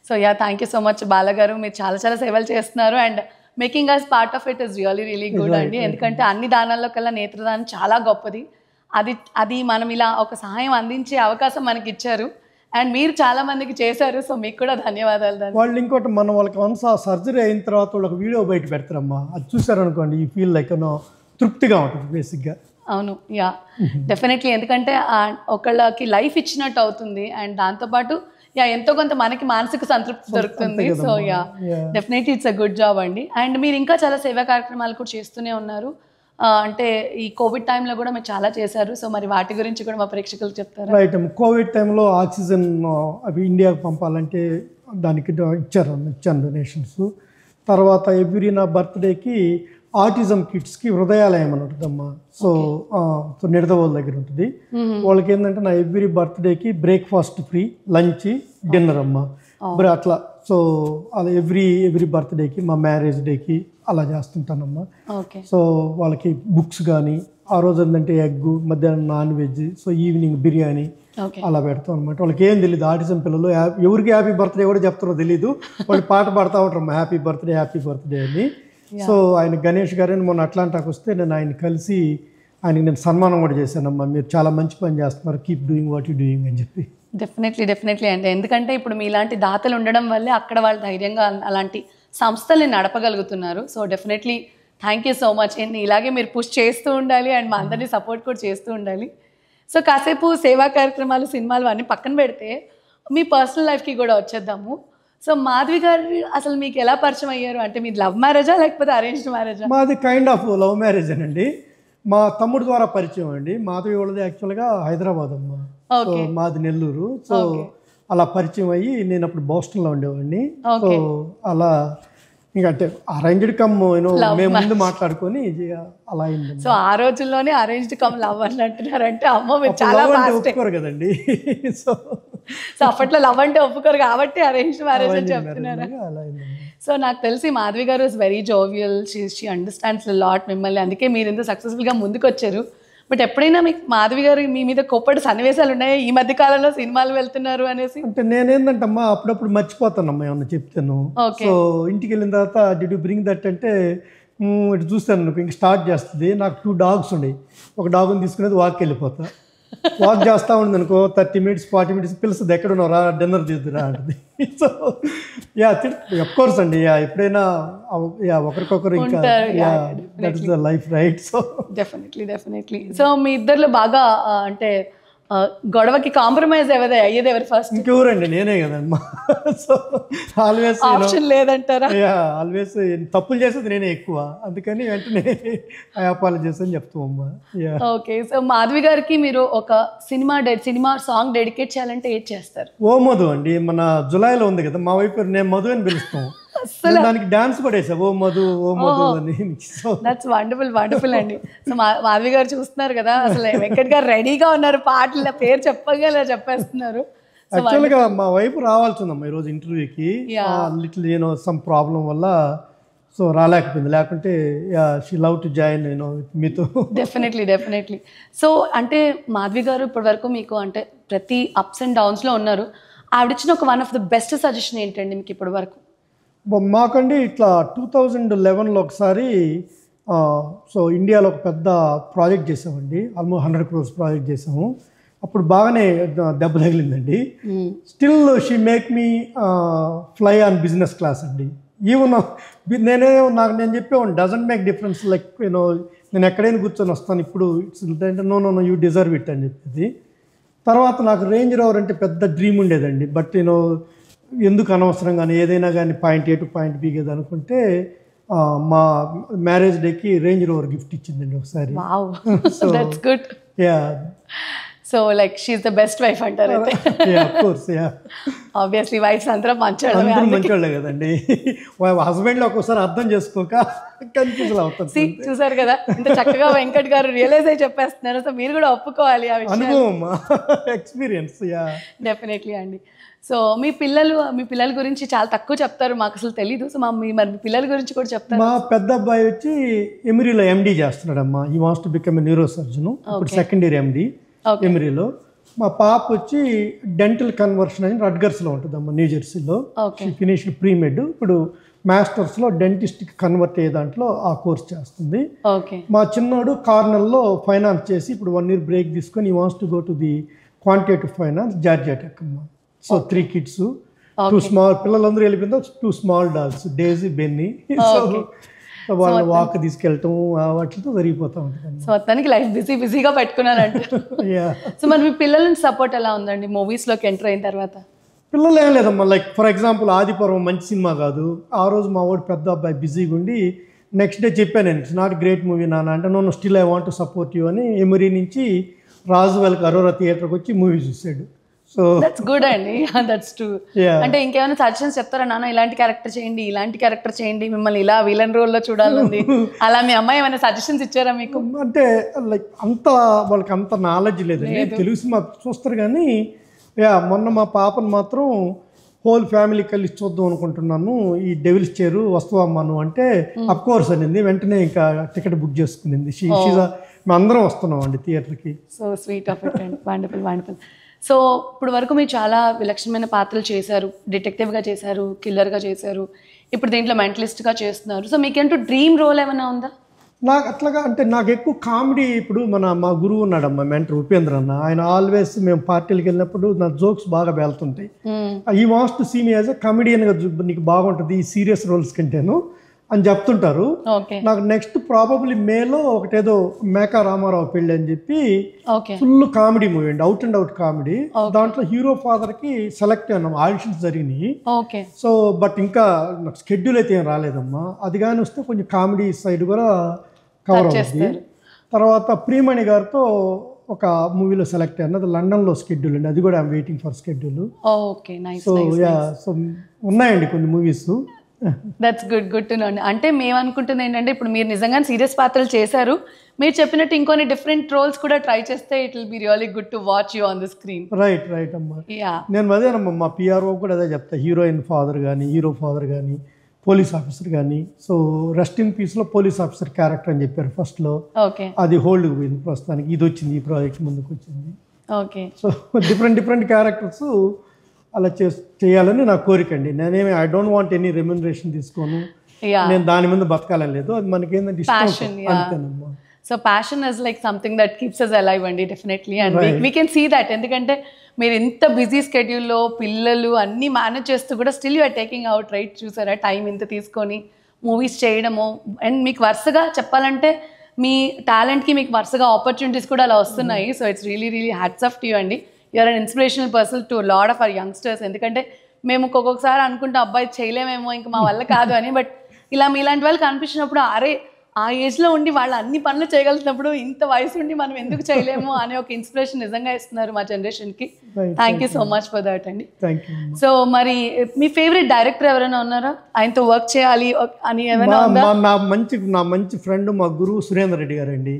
Speaker 1: So thank you so much Bala గారు, మీరు చాలా సేవలు చేస్తున్నారు. And making us part of it is really good అండి. ఎందుకంటే అన్ని దానాల్లో కల్లా నేత్రదానం చాలా గొప్పది. అది మనం ఇలా ఒక సహాయం అందించే అవకాశం మనకి ఇచ్చారు. అండ్ మీరు చాలా మందికి చేశారు. సో మీకు కూడా ధన్యవాదాలు.
Speaker 2: వాళ్ళు ఇంకోటి మనం వాళ్ళకి వన్స్ ఆ సర్జరీ అయిన తర్వాత వాళ్ళకి వీడియో బయట పెడతారమ్మా, అది చూసారనుకోండి ఈ ఫీల్ లైక్ తృప్తిగా ఉంటుంది బేసిక్గా.
Speaker 1: అవును, యా, డెఫినెట్లీ. ఎందుకంటే ఒకళ్ళకి లైఫ్ ఇచ్చినట్టు అవుతుంది. అండ్ దాంతోపాటు ఎంతో కొంత మనకి మానసిక సంతృప్తి దొరుకుతుంది. So definitely it's a good job అండి. అండ్ మీరు ఇంకా చాలా సేవా కార్యక్రమాలు కూడా చేస్తూనే ఉన్నారు. అంటే ఈ కోవిడ్ టైంలో కూడా మీరు చాలా చేశారు. సో మరి వాటి గురించి కూడా మా ప్రేక్షకులకు చెప్తారా?
Speaker 2: రైట్. కోవిడ్ టైంలో ఆక్సిజన్ అవి ఇండియాకు పంపాలంటే దానికి ఇచ్చాను డొనేషన్స్. తర్వాత ఎవ్రీ నా బర్త్డేకి ఆటిజం కిడ్స్కి హృదయాలయం అని ఉంటుందమ్మా. సో నిడదవోలు దగ్గర ఉంటుంది. వాళ్ళకి ఏంటంటే నా ఎవ్రీ బర్త్డేకి బ్రేక్ఫాస్ట్ ఫ్రీ, లంచ్, డిన్నర్ అమ్మా. అట్లా సో అలా ఎవ్రీ బర్త్డేకి, మా మ్యారేజ్ డేకి అలా చేస్తుంటానమ్మా. సో వాళ్ళకి బుక్స్ కానీ, ఆ రోజు ఏంటంటే ఎగ్, మధ్యాహ్నం non veg, so evening biryani అలా పెడతాం అనమాట. వాళ్ళకి ఏం తెలియదు, ఆటిజం పిల్లలు ఎవరికి హ్యాపీ బర్త్డే కూడా చెప్తారో తెలీదు. వాళ్ళు పాట పాడుతూ ఉంటారమ్మా, హ్యాపీ బర్త్డే అని. సో ఆయన గణేష్ గారిని మొన్న అట్లాంటాకి వస్తే నేను ఆయన కలిసి ఆయనకి నేను సన్మానం కూడా చేశానమ్మా. మీరు చాలా మంచి పని చేస్తున్నారు, keep doing what you doing అని చెప్పి.
Speaker 1: డెఫినెట్లీ అంటే ఎందుకంటే ఇప్పుడు మీలాంటి దాతలు ఉండడం వల్లే అక్కడ వాళ్ళు ధైర్యంగా అలాంటి సంస్థల్ని నడపగలుగుతున్నారు. So definitely thank you so much. ఇలాగే మీరు పుష్ చేస్తూ ఉండాలి అండ్ మా అందరినీ సపోర్ట్ కూడా చేస్తూ ఉండాలి. సో కాసేపు సేవా కార్యక్రమాలు, సినిమాలు అన్నీ పక్కన పెడితే మీ పర్సనల్ లైఫ్కి కూడా వచ్చేద్దాము. సో మాధవి గారు అసలు మీకు ఎలా పరిచయం అయ్యారు? అంటే మీది లవ్ మ్యారేజా లేకపోతే అరేంజ్డ్ మ్యారేజా?
Speaker 2: మాది కైండ్ ఆఫ్ లవ్ మ్యారేజ్ అండి. మా తమ్ముడు ద్వారా పరిచయం అండి. మాధవి వాళ్ళది యాక్చువల్గా హైదరాబాద్ అమ్మా, సో మాది నెల్లూరు. సో అలా పరిచయం అయ్యి నేను అప్పుడు బోస్టన్లో ఉండేవాడిని. సో అలా ఇంకా అంటే అరేంజ్డ్ కమ్ మేము ముందు మాట్లాడుకొని అలా అయింది.
Speaker 1: సో ఆ రోజుల్లోనే అరేంజ్డ్ కమ్ లవ్ అని అంటున్నారంటే అమ్మో మీరు చాలా
Speaker 2: ఒప్పుకోరు కదండి. సో
Speaker 1: అప్పట్లో లవ్ అంటే ఒప్పుకోరు కాబట్టి అరేంజ్డ్ మ్యారేజ్ అని చెప్తున్నారు. సో నాకు తెలిసి మాధవి గారు is very jovial, she understands lot మిమ్మల్ని, అందుకే మీరు ఇంత సక్సెస్ఫుల్గా ముందుకు వచ్చారు. బట్ ఎప్పుడైనా మీకు మాధవి గారు మీ మీద కోప్పటి సన్నివేశాలు ఉన్నాయి ఈ మధ్య కాలంలో సినిమాలు వెళ్తున్నారు అనేసి?
Speaker 2: అంటే నేనేందంటే అమ్మా అప్పుడప్పుడు మర్చిపోతానమ్మా ఏమన్నా చెప్తాను. సో ఇంటికి వెళ్ళిన తర్వాత డిడ్ యూ బ్రింగ్ దట్ అంటే ఇటు చూస్తాను ఇంక స్టార్ట్ చేస్తుంది. నాకు 2 dogs ఉన్నాయి, ఒక డాగ్ని తీసుకునేది వాక్కి వెళ్ళిపోతా. వాక్ చేస్తూ ఉంది అనుకో 30 minutes 40 minutes పిలుస్తుంది, ఎక్కడ ఉన్నారా డిన్నర్ చేద్దురా అంటుంది. సో యా కోర్స్ అండి, యా ఎప్పుడైనా యా ఒకరికొకరు ఇంకా that is the life right. So
Speaker 1: definitely. So మీ ఇద్దరిలో బాగా అంటే గొడవకి కాంప్రమైజ్ అయ్యేది ఎవరు ఫస్ట్?
Speaker 2: ఇంకెవరండి, నేనే కదమ్మా. సో ఆల్వేస్
Speaker 1: ఆప్షన్ లేదంటారా?
Speaker 2: ఆల్వేస్ తప్పులు చేసేది నేనే ఎక్కువ, అందుకని వెంటనే ఐ అపాలజైస్ అని చెప్తామమ్మా.
Speaker 1: ఓకే. సో మాధవి గారికి మీరు ఒక సినిమా సాంగ్ డెడికేట్ చేయాలంటే ఏది చేస్తారు?
Speaker 2: ఓ మధు అండి, మన జులైలో ఉంది కదా, మా వైపు నేను మధు అని పిలుస్తాం, దానికి డాన్స్ పడేసా ఓ మధు ఓ మధు అని.
Speaker 1: దట్స్ వండర్ఫుల్ అండి. సో మాధవి గారు చూస్తున్నారు కదా, అసలు వెంకట్ గారు రెడీగా ఉన్నారు, పాటల పేరు చెప్పగా చెప్పేస్తున్నారు.
Speaker 2: యాక్చువల్గా మా వైపు రావాల్సి ఉందమ్మా ఈరోజు ఇంటర్వ్యూకి, లిటిల్ సమ్ ప్రాబ్లం వల్ల సో రాలేకపోయింది, లేకుంటే షీ లవ్ టు జాయిన్ మీతో.
Speaker 1: డెఫినెట్లీ. సో అంటే మాధవి గారు ఇప్పటి వరకు మీకు అంటే ప్రతి అప్స్ అండ్ డౌన్స్లో ఉన్నారు, ఆవిడిచ్చిన ఒక one of the best suggestion ఏంటండి మీకు ఇప్పటి వరకు?
Speaker 2: మాకండి ఇట్లా 2011లో ఒకసారి సో ఇండియాలో ఒక పెద్ద ప్రాజెక్ట్ చేసామండి, ఆల్మోస్ట్ 100 crores ప్రాజెక్ట్ చేసాము. అప్పుడు బాగానే దెబ్బ తగిలిందండి. Still she make me fly on business class అండి. ఈవెన్ నేను చెప్పేవాడిని డజంట్ మేక్ డిఫరెన్స్, లైక్ నేను ఎక్కడైనా కూర్చొని వస్తాను, ఇప్పుడు it's no you deserve it అని చెప్పేది. తర్వాత నాకు రేంజ్ రోవర్ అంటే పెద్ద డ్రీమ్ ఉండేదండి, బట్ ఎందుకు అనవసరం కానీ ఏదైనా కానీ point A to point B కదా అనుకుంటే మా మ్యారేజ్ డేకి రేంజ్ రోవర్ గిఫ్ట్ ఇచ్చిందండి ఒకసారి.
Speaker 1: So that's good.
Speaker 2: Yeah
Speaker 1: so like she is the best wife అంటారు అయితే?
Speaker 2: Yeah of course, yeah
Speaker 1: obviously wifes అందరూ మంచోళ్ళే
Speaker 2: కదండి. హస్బెండ్ ఒక్కోసారి అర్థం చేసుకోక కన్ఫ్యూజన్ అవుతుంది.
Speaker 1: చూసారు కదా ఎంత చక్కగా వెంకట్ గారు రియలైజ్ అయి చెప్పేస్తున్నారు. సో మీరు కూడా ఒప్పుకోవాలి ఆ విషయం,
Speaker 2: అనుభవం, ఎక్స్పీరియన్స్. యా
Speaker 1: డెఫినెట్లీ అండి. సో మీ పిల్లల గురించి చాలా తక్కువ చెప్తారు, మాకు అసలు తెలీదు. సో మరి మీ పిల్లల గురించి కూడా చెప్తారు.
Speaker 2: మా పెద్ద అబ్బాయి వచ్చి ఎమిరీలో ఎండి చేస్తున్నాడమ్మా, he wants to become a neurosurgeon, ఇప్పుడు సెకండ్ ఇయర్ ఎండి ఎమిరీలో. మా పాప వచ్చి డెంటల్ కన్వర్షన్ అని రట్గర్స్లో ఉంటుందమ్మా, న్యూజెర్సీలో. ఫినిష్డ్ ప్రీమెడ్, ఇప్పుడు మాస్టర్స్లో డెంటిస్ట్కి కన్వర్ట్ అయ్యే దాంట్లో ఆ కోర్స్ చేస్తుంది. మా చిన్నోడు కార్నెల్లో ఫైనాన్స్ చేసి ఇప్పుడు 1 year బ్రేక్ తీసుకొని he wants to go to the quantitative finance, Georgia Tech అమ్మా. సో 3 kids, 2 small పిల్లలందరూ వెళ్ళిపోయిందా, 2 small dogs, Daisy, Benny. So వాళ్ళ వాక్ తీసుకెళ్ళటం వాటితో జరిగిపోతూ ఉంటుంది.
Speaker 1: సో మొత్తానికి లైఫ్ బిజీగా పెట్టుకున్నారంటే. సో మరి మీ పిల్లల సపోర్ట్ ఎలా ఉందండి మూవీస్లోకి ఎంటర్ అయిన తర్వాత?
Speaker 2: పిల్లలు ఏం లేదమ్మా, లైక్ ఫర్ ఎగ్జాంపుల్ ఆదిపర్వం మంచి సినిమా కాదు, ఆ రోజు మా వాడు పెద్ద అబ్బాయి బిజీగా ఉండి నెక్స్ట్ డే చెప్పాను నేను, ఇట్స్ నాట్ గ్రేట్ మూవీ నాన్న అంటే, no still I want to support you అని ఎమరీ నుంచి రాజువెల్కి అరోరా థియేటర్కి వచ్చి మూవీ చూసాడు. సో
Speaker 1: దట్స్ గుడ్ అండి, దట్స్ ట్రూ. అంటే ఇంకేమైనా సజెషన్స్ చెప్తారా, నాన్న ఇలాంటి క్యారెక్టర్ చేయండి, మిమ్మల్ని ఇలా విలన్ రోల్లో చూడాలండి, అలా మీ అమ్మాయి ఏమైనా సజెషన్స్ ఇచ్చారా మీకు?
Speaker 2: అంటే లైక్ వాళ్ళకి అంత నాలెడ్జ్ లేదండి, తెలుగు సినిమా చూస్తారు కానీ. మొన్న మా పాపను మాత్రం హోల్ ఫ్యామిలీ కలిసి చూద్దాం అనుకుంటున్నాను, ఈ డెవిల్స్ చైర్ వస్తావమ్మాను అంటే అఫ్ కోర్స్ అనింది. వెంటనే ఇంకా టికెట్ బుక్ చేసుకునింది. మేము అందరం వస్తున్నాం అండి థియేటర్కి.
Speaker 1: సో స్వీట్ ఆఫ్ ఇట్ అండి, వండర్ఫుల్. సో ఇప్పుడు వరకు మీరు చాలా విలక్షణమైన పాత్రలు చేశారు, డిటెక్టివ్గా చేశారు, కిల్లర్గా చేశారు, ఇప్పుడు దీంట్లో మెంటలిస్ట్గా చేస్తున్నారు. సో మీకేంటూ డ్రీమ్ రోల్ ఏమైనా ఉందా?
Speaker 2: నాకు అట్లాగా అంటే నాకు ఎక్కువ కామెడీ, ఇప్పుడు మా గురువు ఉన్నాడమ్మా మెంటర్ ఉపేంద్ర అన్న, ఆయన ఆల్వేస్ మేము పార్టీలకు వెళ్ళినప్పుడు నా జోక్స్ బాగా వెళ్తుంటాయి. He wants to see me as a కమెడియన్గా నీకు బాగుంటుంది ఈ సీరియస్ రోల్స్ కంటేను అని చెప్తుంటారు. నాకు నెక్స్ట్ ప్రాబబ్లీ మేలో ఒకటేదో మేకా రామారావు పెళ్ళి అని చెప్పి ఫుల్ కామెడీ మూవీ అండి, అవుట్ అండ్ అవుట్ కామెడీ. దాంట్లో హీరో ఫాదర్ కి సెలెక్ట్ అయినాం, ఆడిషన్స్ జరిగినాయి. సో బట్ ఇంకా నాకు షెడ్యూల్ అయితే ఏం రాలేదమ్మా, అది కానీ వస్తే కొంచెం కామెడీ సైడ్ కూడా కవర్ అవుతుంది. తర్వాత ప్రియమణి గారితో ఒక మూవీలో సెలెక్ట్ అయ్యాను, అది లండన్లో షెడ్యూల్ అండి, అది కూడా I'm waiting for schedule. So ఉన్నాయండి కొన్ని movies.
Speaker 1: That's good to know. అంటే మేము అనుకుంటుంది ఏంటంటే ఇప్పుడు మీరు నిజంగా సీరియస్ పాత్రలు చేశారు, మీరు చెప్పినట్టు ఇంకొన్ని డిఫరెంట్ రోల్స్ కూడా ట్రై చేస్తే it will be really good to watch you on the screen.
Speaker 2: Right అమ్మా. నేను అదేనమ్మా, మా పిఆర్ఓ కూడా అదే చెప్తా, హీరోయిన్ ఫాదర్ కానీ హీరో ఫాదర్ కానీ పోలీస్ ఆఫీసర్ కానీ. సో రెస్ట్ ఇన్ పీస్లో పోలీస్ ఆఫీసర్ క్యారెక్టర్ అని చెప్పారు ఫస్ట్లో, అది హోల్డ్ పోయింది, ప్రస్తుతానికి ఇది వచ్చింది, ఈ ప్రాజెక్ట్ ముందుకు వచ్చింది. సో డిఫరెంట్ క్యారెక్టర్స్ అలా చేయాలని నా కోరిక అండి. నేనేమి I don't want any remuneration తీసుకోను, నేను దాని మీద బతకాలని లేదు, అది మనకి ఏంటంటే ఇష్టం అంతేనమ్మా.
Speaker 1: So passion is like something that keeps us alive అండి definitely. And we can see that. ఎందుకంటే మీరు ఇంత బిజీ స్కెడ్యూల్లో పిల్లలు అన్నీ మేనేజ్ చేస్తూ కూడా still you're taking out right. చూసారా టైం ఇంత తీసుకొని మూవీస్ చేయడము. అండ్ మీకు వరుసగా చెప్పాలంటే మీ టాలెంట్కి మీకు వరుసగా ఆపర్చునిటీస్ కూడా అలా వస్తున్నాయి. So it's really really hats off to you అండి. You're an inspirational person to lot of our youngsters. ఎందుకంటే మేము ఒక్కొక్కసారి అనుకుంటాం అబ్బాయి చేయలేమేమో ఇంకా మా వల్ల కాదు అని. బట్ ఇలా మీలాంటి వాళ్ళు కనిపించినప్పుడు అరే ఆ ఏజ్లో ఉండి వాళ్ళు అన్ని పనులు చేయగలుగుతున్నప్పుడు ఇంత వయసు ఉండి మనం ఎందుకు చేయలేము అనే ఒక ఇన్స్పిరేషన్ నిజంగా ఇస్తున్నారు మా జనరేషన్కి. Thank you so much for that అండి. సో మరి మీ ఫేవరెట్ డైరెక్టర్ ఎవరైనా ఉన్నారా? ఆయనతో వర్క్ చేయాలి అని ఏమైనా ఉందా?
Speaker 2: నా మంచి ఫ్రెండ్ మా గురువు సురేందర్ రెడ్డి గారు అండి.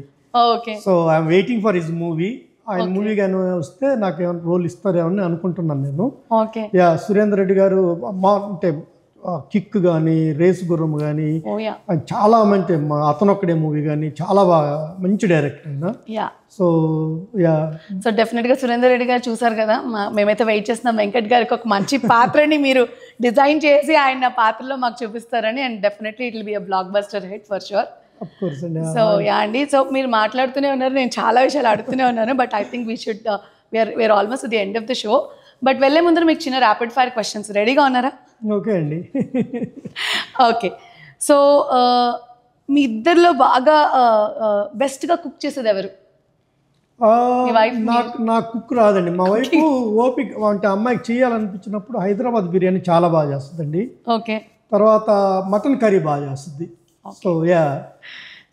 Speaker 1: Okay.
Speaker 2: So I'm waiting for his movie. ఆయన మూవీ కానీ వస్తే నాకు ఏమైనా రోల్ ఇస్తారేమో అని అనుకుంటున్నాను నేను.
Speaker 1: ఓకే.
Speaker 2: యా సురేందర్ రెడ్డి గారు అంటే కిక్ కానీ రేస్ గుర్రం కానీ చాలా మంచి అతనొక్కడే మూవీ కానీ చాలా బాగా మంచి డైరెక్టర్ అయినా. సో యా
Speaker 1: సో డెఫినెట్గా సురేందర్ రెడ్డి గారు చూసారు కదా, మేమైతే వెయిట్ చేస్తున్నాం వెంకట్ గారికి ఒక మంచి పాత్రని మీరు డిజైన్ చేసి ఆయన పాత్రలో మాకు చూపిస్తారని. And definitely it will be a blockbuster hit for sure. So yeah అండి. సో మీరు మాట్లాడుతూనే ఉన్నారు, నేను చాలా విషయాలు అడుగుతూనే ఉన్నాను. But I think we should we're almost the end of the show. But వెళ్ళే ముందర మీకు చిన్న ర్యాపిడ్ ఫైర్ క్వశ్చన్స్ రెడీగా ఉన్నారా?
Speaker 2: ఓకే అండి.
Speaker 1: ఓకే. సో మీ ఇద్దరిలో బాగా బెస్ట్గా కుక్ చేసేది ఎవరు?
Speaker 2: నాకు కుక్ రాదండి. మా వైఫ్ ఓపిక అంటే అమ్మాయికి చేయాలనిపించినప్పుడు హైదరాబాద్ బిర్యానీ చాలా బాగా చేస్తుందండి.
Speaker 1: ఓకే.
Speaker 2: తర్వాత మటన్ కర్రీ బాగా చేస్తుంది. So yeah.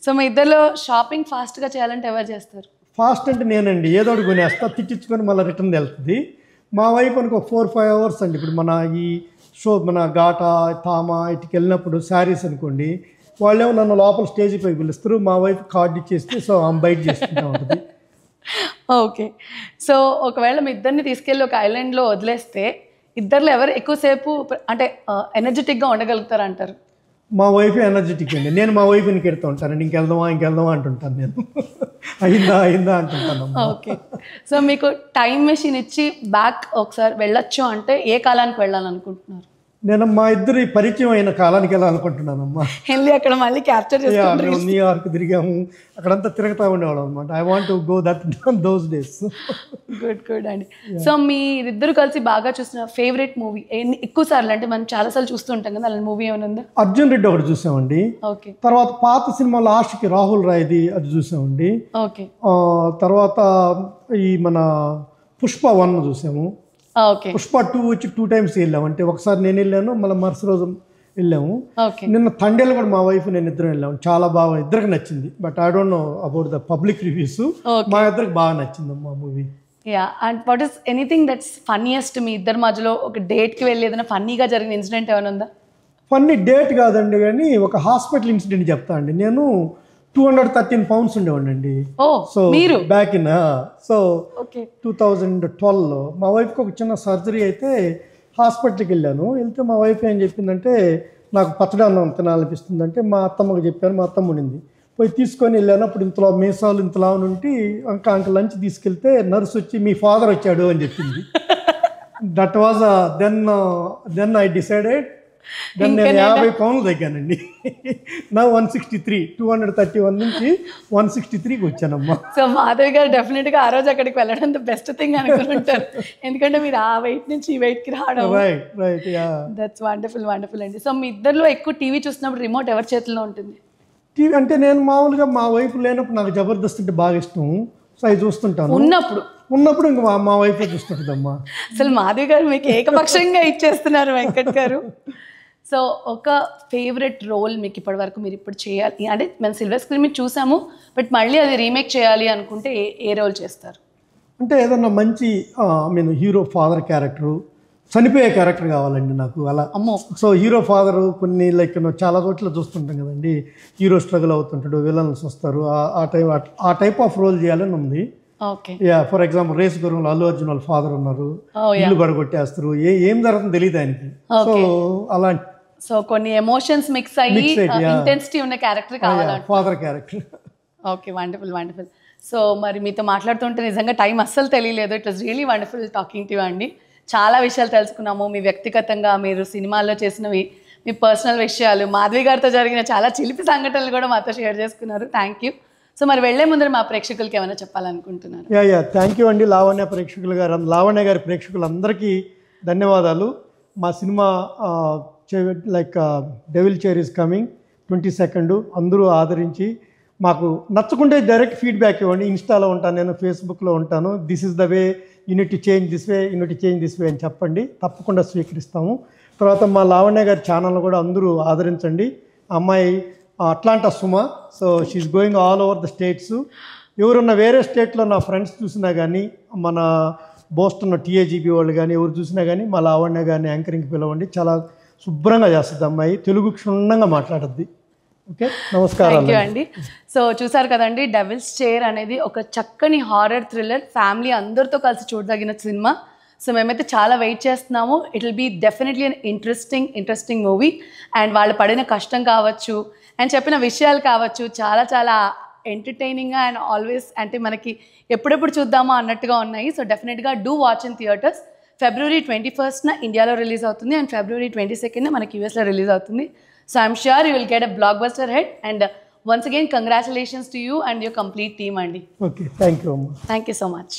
Speaker 1: సో మీ ఇద్దరిలో షాపింగ్ ఫాస్ట్గా చేయాలంటే ఎవరు చేస్తారు?
Speaker 2: ఫాస్ట్ అంటే నేనండి. ఏదో ఒకటి కొనేస్తా, తిట్టించుకొని మళ్ళీ రిటర్న్ వెళ్తుంది. మా వైఫ్ అనుకో 4-5 hours అండి. ఇప్పుడు మన ఈ మన ఘాటా తామా ఇటుకి వెళ్ళినప్పుడు శారీస్ అనుకోండి, వాళ్ళేమో నన్ను లోపల స్టేజ్ పైకి పిలుస్తారు, మా వైఫ్ కార్డు ఇచ్చేస్తే సో ఆమె బయట చేసుకుంటూ ఉంటుంది.
Speaker 1: ఓకే. సో ఒకవేళ మీ ఇద్దరిని తీసుకెళ్ళి ఒక ఐలాండ్లో వదిలేస్తే ఇద్దరిలో ఎవరు ఎక్కువసేపు అంటే ఎనర్జెటిక్గా ఉండగలుగుతారు అంటారు?
Speaker 2: మా వైఫ్ ఎనర్జెటిక్ అండి. నేను మా వైఫ్ని కెడుతూ ఉంటానండి, ఇంకెళ్దామా అంటుంటాను నేను. అయిందా అంటుంటాను.
Speaker 1: ఓకే. సో మీకు టైం మెషిన్ ఇచ్చి బ్యాక్ ఒకసారి వెళ్ళొచ్చు అంటే ఏ కాలానికి వెళ్ళాలనుకుంటున్నారు?
Speaker 2: నేను మా ఇద్దరి పరిచయం అయిన కాలానికి వెళ్ళాలనుకుంటున్నానమ్మా.
Speaker 1: వెళ్ళి అక్కడ మళ్ళీ క్యాప్చర్ చేస్తాను.
Speaker 2: న్యూయార్క్ తిరిగాము, అక్కడంతా తిరుగుతూ ఉండేవాళ్ళం అనమాట. I want to go those days.
Speaker 1: Good అండి. సో మీరిద్దరు కలిసి బాగా చూసిన ఫేవరెట్ మూవీ ఎక్కువ సార్లు అంటే మనం చాలా సార్లు చూస్తూ ఉంటాం కదా, అలాంటి మూవీ ఏమైనా ఉందా?
Speaker 2: అర్జున్ రెడ్డి ఒకటి చూసామండి.
Speaker 1: ఓకే.
Speaker 2: తర్వాత పాత సినిమా లాస్ట్కి రాహుల్ రాయ్ది అది చూసామండి.
Speaker 1: ఓకే.
Speaker 2: తర్వాత ఈ మన పుష్ప 1 చూసాము. పుష్ప 2 వచ్చి 2 times వెళ్ళాము. అంటే ఒకసారి నేను వెళ్ళాను, మళ్ళీ మరుసటి రోజు వెళ్ళాము. నిన్న తండేలు కూడా మా వైఫ్ నేను ఇద్దరం వెళ్ళాము. చాలా బాగా ఇద్దరికి నచ్చింది. But I don't know about the public reviews. మా ఇద్దరికి బాగా నచ్చింది మా movie.
Speaker 1: Yeah. And what is anything that's funniest మీ ఇద్దరి మధ్యలో ఒక డేట్కి వెళ్ళి ఏదైనా ఫన్నీగా జరిగిన ఇన్సిడెంట్ ఏమైనా ఉందా?
Speaker 2: ఫన్నీ డేట్ కాదండి, కానీ ఒక హాస్పిటల్ ఇన్సిడెంట్ చెప్తా అండి. నేను 213 pounds ఉండేవాడినండి. సో బ్యాక్ ఇన్ 2012లో మా వైఫ్కి ఒక చిన్న సర్జరీ అయితే హాస్పిటల్కి వెళ్ళాను. వెళ్తే మా వైఫ్ ఏం చెప్పిందంటే నాకు పచ్చడి అన్నం తినాలనిపిస్తుంది అంటే మా అత్తమ్మకి చెప్పాను. మా అత్తమ్మ ఉండింది, పోయి తీసుకొని వెళ్ళాను. అప్పుడు ఇంతలో మీసాలు ఇంతలా ఉంటే ఇంకా లంచ్ తీసుకెళ్తే నర్స్ వచ్చి మీ ఫాదర్ వచ్చాడు అని చెప్పింది. That was then I decided. నేను 50 pounds తగ్గానండి. నా 163, 231 నుంచి 163కి వచ్చానమ్మా.
Speaker 1: సో మాధవి గారు డెఫినెట్గా ఆ రోజు అక్కడికి వెళ్ళడం ద బెస్ట్ థింగ్ అనుకుంటారు. ఎందుకంటే మీరు ఆ వెయిట్ నుంచి ఈ వెయిట్కి రావడం.
Speaker 2: రైట్.
Speaker 1: దట్స్ వండర్ఫుల్ అండి. సో మీ ఇద్దరిలో ఎక్కువ టీవీ చూసినప్పుడు రిమోట్ ఎవరి చేతిలో ఉంటుంది?
Speaker 2: టీవీ అంటే నేను మామూలుగా మా వైఫ్ లేనప్పుడు నాకు జబర్దస్త్ అంటే బాగా ఇష్టం. సో అవి చూస్తుంటాను. ఉన్నప్పుడు ఇంకా మా వైఫ్ చూస్తుంటుందమ్మా.
Speaker 1: అసలు మాధవి గారు మీకు ఏకపక్షంగా ఇచ్చేస్తున్నారు వెంకట్ గారు. సో ఒక ఫేవరెట్ రోల్ మీకు ఇప్పటి వరకు మీరు ఇప్పుడు చేయాలి అంటే మేము సిల్వర్ స్క్రీన్ మీద చూసాము, బట్ మళ్ళీ అది రీమేక్ చేయాలి అనుకుంటే ఏ రోల్ చేస్తారు?
Speaker 2: అంటే ఏదన్నా మంచి హీరో ఫాదర్ క్యారెక్టరు, చనిపోయే క్యారెక్టర్ కావాలండి నాకు అలా. సో హీరో ఫాదరు కొన్ని లైక్ చాలా చోట్ల చూస్తుంటాం కదండి, హీరో స్ట్రగుల్ అవుతుంటాడు, విలన్స్ వస్తారు, ఆ టైప్ ఆఫ్ రోల్ చేయాలని ఉంది. ఫర్ ఎగ్జాంపుల్ రేస్ గుర్రంలో అల్లు అర్జున్ వాళ్ళ ఫాదర్ ఉన్నారు, ఇల్లు పడగొట్టేస్తారు, ఏం జరుగుతుందో తెలియదు ఆయనకి. సో అలాంటి
Speaker 1: సో కొన్ని ఎమోషన్స్ మిక్స్ అయ్యి ఇంటెన్సిటీ ఉన్న క్యారెక్టర్ కావాలి,
Speaker 2: father character.
Speaker 1: Okay, wonderful. So మరి మీతో మాట్లాడుతుంటే నిజంగా టైం అస్సలు తెలియలేదు. It was really wonderful talking to you అండి. చాలా విషయాలు తెలుసుకున్నాము, మీ వ్యక్తిగతంగా మీరు సినిమాల్లో చేసినవి, మీ పర్సనల్ విషయాలు, మాధవి గారితో జరిగిన చాలా చిలిపి సంఘటనలు కూడా మాతో షేర్ చేసుకున్నారు. Thank you. సో మరి వెళ్లే ముందర మా ప్రేక్షకులకి ఏమైనా చెప్పాలనుకుంటున్నారు?
Speaker 2: యా థ్యాంక్ యూ అండి లావణ్య ప్రేక్షకులు గారు, లావణ్య గారి ప్రేక్షకులందరికీ ధన్యవాదాలు. మా cinema like devil chair is coming 22nd. అందరూ ఆదరించి మాకు నచ్చకుంటే డైరెక్ట్ ఫీడ్బ్యాక్ ఇవ్వండి. ఇన్స్టాలో ఉంటాను, నేను ఫేస్బుక్లో ఉంటాను. This is the way, unit change this way, unit change this way అని చెప్పండి, తప్పకుండా స్వీకరిస్తాము. తర్వాత మా లావణ్య గారి ఛానల్ కూడా అందరూ ఆదరించండి. అమ్మాయి Atlanta Suma, so she is going all over the states. ఎవరున్న వేరే స్టేట్లో నా ఫ్రెండ్స్ చూసినా కానీ, మన బోస్టన్ TAGB వాళ్ళు కానీ ఎవరు చూసినా కానీ మా లావణ్య గారిని యాంకరింగ్కి పిలవండి. చాలా శుభ్రంగా చేస్తుంది అమ్మాయి, తెలుగు క్షుణ్ణంగా మాట్లాడుద్ది. ఓకే, నమస్కారం.
Speaker 1: థ్యాంక్ యూ అండి. సో చూసారు కదండి, డెవిల్స్ చైర్ అనేది ఒక చక్కని హారర్ థ్రిల్లర్, ఫ్యామిలీ అందరితో కలిసి చూడదగిన సినిమా. సో మేమైతే చాలా వెయిట్ చేస్తున్నాము. It will be definitely an interesting movie. And వాళ్ళు పడిన కష్టం కావచ్చు అండ్ చెప్పిన విషయాలు కావచ్చు, చాలా చాలా ఎంటర్టైనింగ్గా అండ్ ఆల్వేస్ అంటే మనకి ఎప్పుడెప్పుడు చూద్దామా అన్నట్టుగా ఉన్నాయి. సో డెఫినెట్గా do watch in theatres. February 21st ఇండియాలో రిలీజ్ అవుతుంది అండ్ February 22nd మనకి యూఎస్లో రిలీజ్ అవుతుంది. So I'm sure you will get a blockbuster hit. And once again congratulations to you and your complete team అండి.
Speaker 2: Okay, thank you అమ్మా.
Speaker 1: Thank you so much.